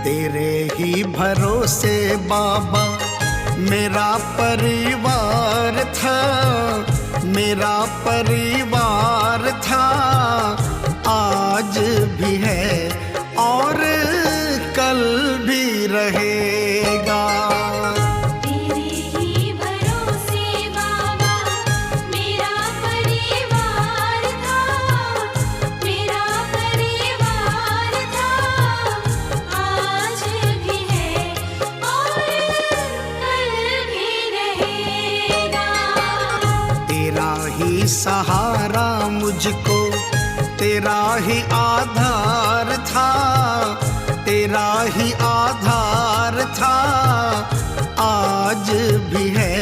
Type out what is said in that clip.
तेरे ही भरोसे बाबा मेरा परिवार था, मेरा परिवार था, आज भी है और कल भी रहेगा। तेरे ही भरोसे बाबा मेरा परिवार था, मेरा परिवार था, आज भी है और कल भी रहेगा। तेरा ही सहारा मुझको, तेरा ही आधार था, तेरा ही आधार था, आज भी है